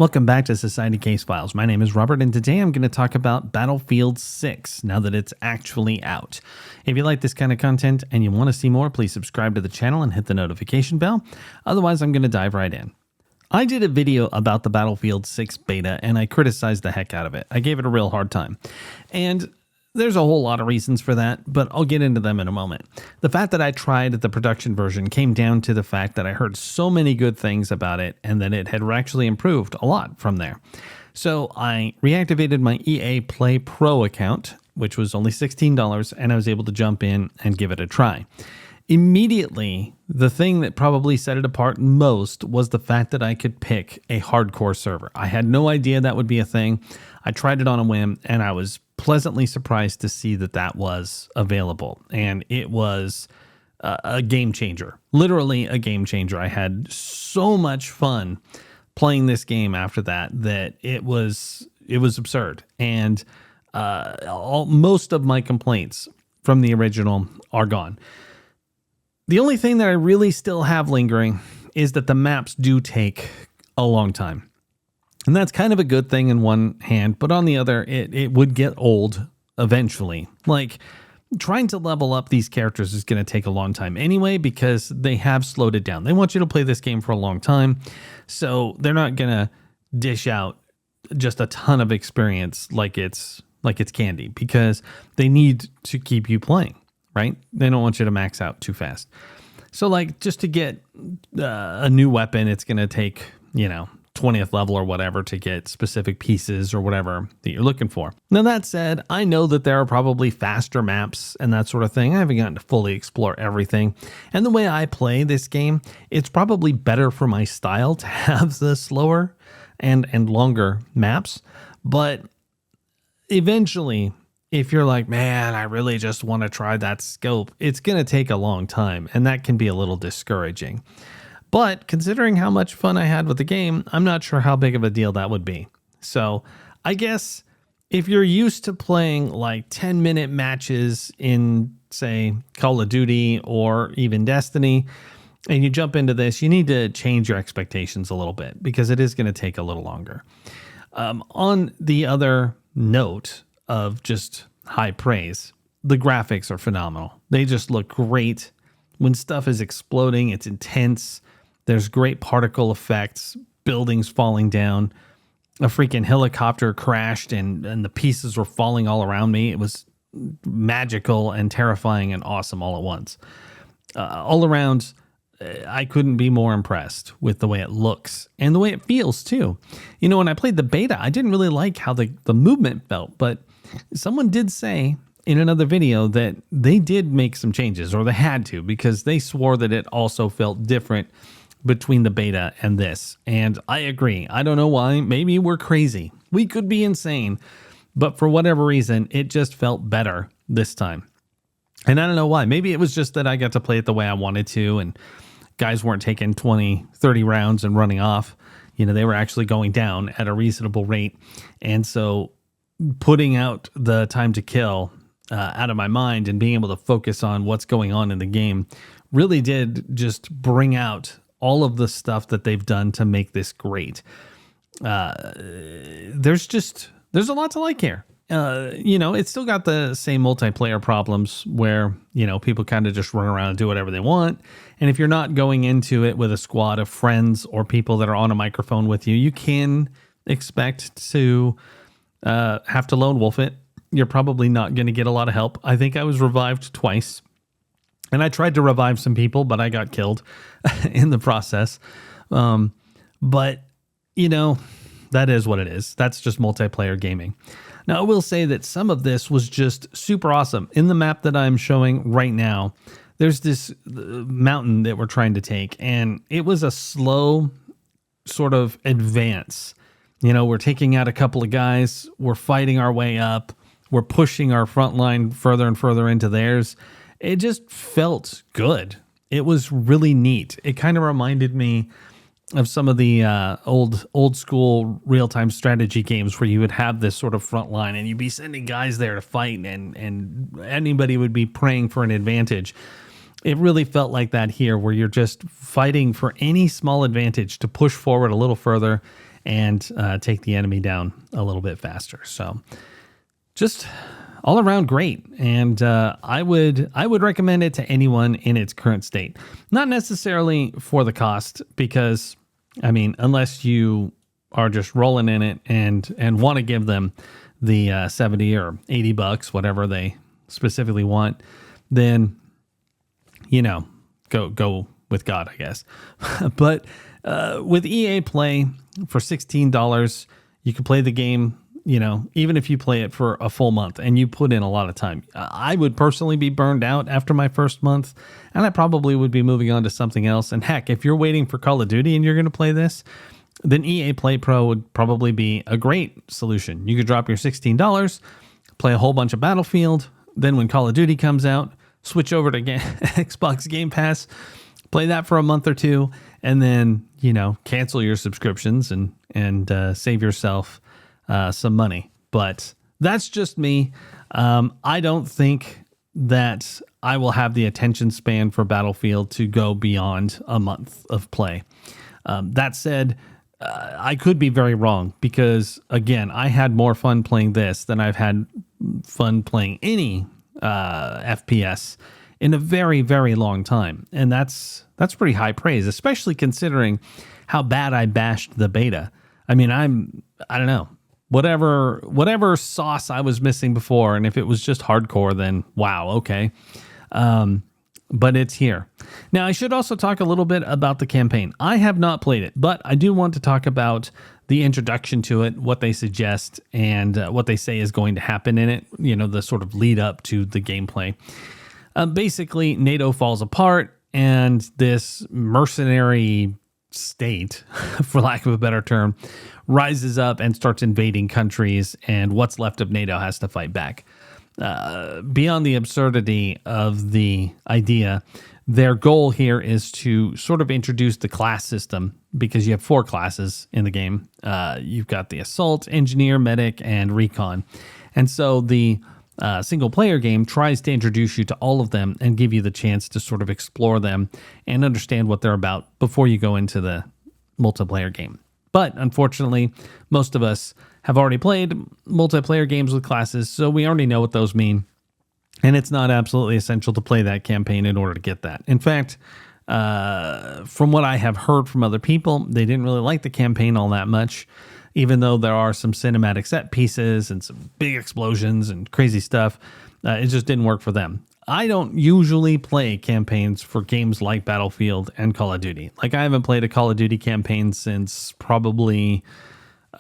Welcome back to Society Case Files. My name is Robert, and today I'm going to talk about Battlefield 6 now that it's actually out. If you like this kind of content and you want to see more, please subscribe to the channel and hit the notification bell. Otherwise, I'm going to dive right in. I did a video about the Battlefield 6 beta, and I criticized the heck out of it. I gave it a real hard time. And there's a whole lot of reasons for that, but I'll get into them in a moment. The fact that I tried the production version came down to the fact that I heard so many good things about it and that it had actually improved a lot from there. So I reactivated my EA Play Pro account, which was only $16, and I was able to jump in and give it a try. Immediately, the thing that probably set it apart most was the fact that I could pick a hardcore server. I had no idea that would be a thing. I tried it on a whim, and I was pleasantly surprised to see that that was available. And it was a game changer, literally a game changer. I had so much fun playing this game after that it was absurd. And most of my complaints from the original are gone. The only thing that I really still have lingering is that the maps do take a long time. And that's kind of a good thing in one hand, but on the other, it would get old eventually. Like, trying to level up these characters is going to take a long time anyway, because they have slowed it down. They want you to play this game for a long time, so they're not going to dish out just a ton of experience like it's candy, because they need to keep you playing, right? They don't want you to max out too fast. So, like, just to get a new weapon, it's going to take, 20th level or whatever to get specific pieces or whatever that you're looking for. Now, that said, I know that there are probably faster maps and that sort of thing. I haven't gotten to fully explore everything. And the way I play this game, it's probably better for my style to have the slower and longer maps. But eventually, if you're like, man, I really just want to try that scope, it's going to take a long time, and that can be a little discouraging. But considering how much fun I had with the game, I'm not sure how big of a deal that would be. So I guess if you're used to playing like 10-minute matches in, say, Call of Duty or even Destiny, and you jump into this, you need to change your expectations a little bit, because it is going to take a little longer. On the other note of just high praise, the graphics are phenomenal. They just look great. When stuff is exploding, it's intense. There's great particle effects, buildings falling down. A freaking helicopter crashed and the pieces were falling all around me. It was magical and terrifying and awesome all at once. All around, I couldn't be more impressed with the way it looks and the way it feels too. When I played the beta, I didn't really like how the movement felt, but someone did say in another video that they did make some changes, or they had to, because they swore that it also felt different between the beta and this. And I agree. I don't know why. Maybe we're crazy. We could be insane. But for whatever reason, it just felt better this time. And I don't know why. Maybe it was just that I got to play it the way I wanted to, and guys weren't taking 20, 30 rounds and running off. They were actually going down at a reasonable rate. And so putting out the time to kill out of my mind and being able to focus on what's going on in the game really did just bring out all of the stuff that they've done to make this great. There's a lot to like here. It's still got the same multiplayer problems where, people kind of just run around and do whatever they want. And if you're not going into it with a squad of friends or people that are on a microphone with you, you can expect to have to lone wolf it. You're probably not going to get a lot of help. I think I was revived twice. And I tried to revive some people, but I got killed in the process. But, that is what it is. That's just multiplayer gaming. Now, I will say that some of this was just super awesome. In the map that I'm showing right now, there's this mountain that we're trying to take, and it was a slow sort of advance. We're taking out a couple of guys. We're fighting our way up. We're pushing our front line further and further into theirs. It just felt good. It was really neat. It kind of reminded me of some of the old school real-time strategy games where you would have this sort of front line and you'd be sending guys there to fight, and anybody would be praying for an advantage. It really felt like that here, where you're just fighting for any small advantage to push forward a little further and take the enemy down a little bit faster. So just all around great. And I would recommend it to anyone in its current state. Not necessarily for the cost, because I mean, unless you are just rolling in it and want to give them the 70 or 80 bucks, whatever they specifically want, then, you know, go with God, I guess. But with EA Play for $16, you can play the game, you know, even if you play it for a full month and you put in a lot of time. I would personally be burned out after my first month, and I probably would be moving on to something else. And heck, if you're waiting for Call of Duty and you're going to play this, then EA Play Pro would probably be a great solution. You could drop your $16, play a whole bunch of Battlefield, then when Call of Duty comes out, switch over to Xbox Game Pass, play that for a month or two, and then, you know, cancel your subscriptions and save yourself some money. But that's just me. I don't think that I will have the attention span for Battlefield to go beyond a month of play. That said, I could be very wrong, because again, I had more fun playing this than I've had fun playing any FPS in a very, very long time. And that's pretty high praise, especially considering how bad I bashed the beta. I mean, I don't know, whatever sauce I was missing before, and if it was just hardcore, then wow, okay. But it's here. Now, I should also talk a little bit about the campaign. I have not played it, but I do want to talk about the introduction to it, what they suggest, and what they say is going to happen in it, you know, the sort of lead up to the gameplay. Basically, NATO falls apart, and this mercenary state, for lack of a better term, rises up and starts invading countries, and what's left of NATO has to fight back. Beyond the absurdity of the idea, their goal here is to sort of introduce the class system, because you have 4 classes in the game. You've got the assault, engineer, medic, and recon. And so the single player game tries to introduce you to all of them and give you the chance to sort of explore them and understand what they're about before you go into the multiplayer game. But unfortunately, most of us have already played multiplayer games with classes, so we already know what those mean. And it's not absolutely essential to play that campaign in order to get that. In fact, from what I have heard from other people, they didn't really like the campaign all that much, even though there are some cinematic set pieces and some big explosions and crazy stuff. It just didn't work for them. I don't usually play campaigns for games like Battlefield and Call of Duty. Like, I haven't played a Call of Duty campaign since probably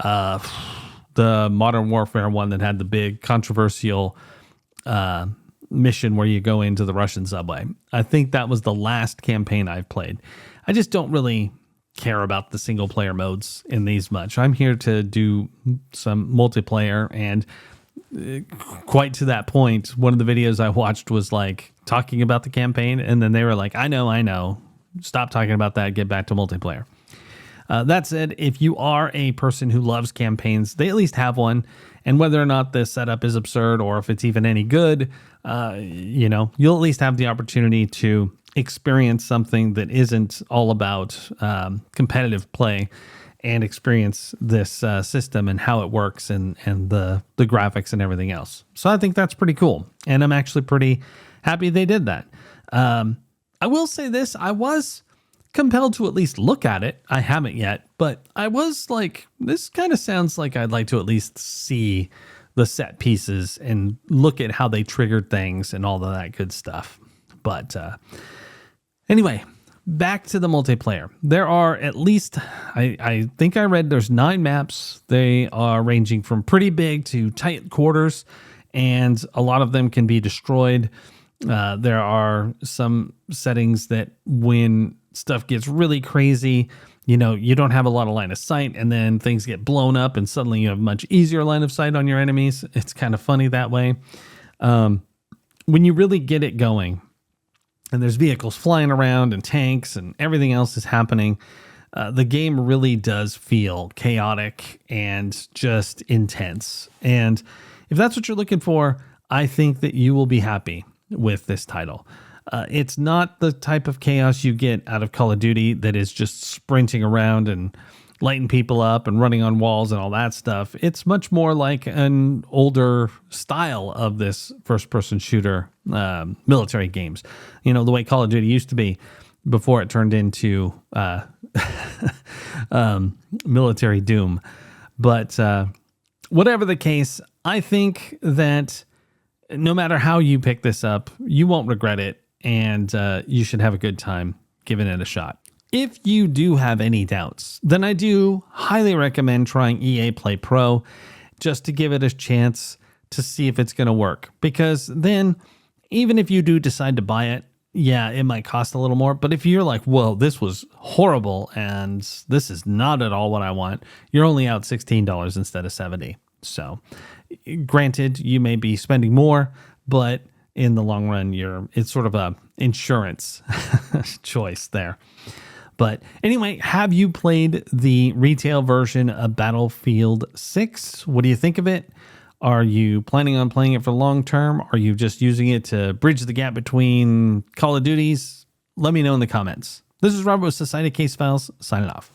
the Modern Warfare one that had the big controversial mission where you go into the Russian subway. I think that was the last campaign I've played. I just don't really care about the single player modes in these much. I'm here to do some multiplayer, and quite to that point, one of the videos I watched was like talking about the campaign, and then they were like, I know, stop talking about that, get back to multiplayer. That said, if you are a person who loves campaigns, they at least have one, and whether or not the setup is absurd or if it's even any good, you know, you'll at least have the opportunity to experience something that isn't all about competitive play, and experience this system and how it works, and the graphics and everything else. So I think that's pretty cool, and I'm actually pretty happy they did that. I will say this, I was compelled to at least look at it. I haven't yet, but I was like, this kind of sounds like I'd like to at least see the set pieces and look at how they triggered things and all of that good stuff. But anyway, back to the multiplayer. There are at least, I think I read there's 9 maps. They are ranging from pretty big to tight quarters, and a lot of them can be destroyed. There are some settings that when stuff gets really crazy, you know, you don't have a lot of line of sight, and then things get blown up and suddenly you have much easier line of sight on your enemies. It's kind of funny that way. When you really get it going, and there's vehicles flying around and tanks and everything else is happening, the game really does feel chaotic and just intense. And if that's what you're looking for, I think that you will be happy with this title. It's not the type of chaos you get out of Call of Duty that is just sprinting around and lighting people up and running on walls and all that stuff. It's much more like an older style of this first-person shooter military games. The way Call of Duty used to be before it turned into military doom. But whatever the case, I think that no matter how you pick this up, you won't regret it, and you should have a good time giving it a shot. If you do have any doubts, then I do highly recommend trying EA Play Pro just to give it a chance to see if it's going to work. Because then, even if you do decide to buy it, yeah, it might cost a little more. But if you're like, whoa, this was horrible and this is not at all what I want, you're only out $16 instead of $70. So granted, you may be spending more, but in the long run, it's sort of a insurance choice there. But anyway, have you played the retail version of Battlefield 6? What do you think of it? Are you planning on playing it for long term? Are you just using it to bridge the gap between Call of Duties? Let me know in the comments. This is Robert with Society Case Files, signing off.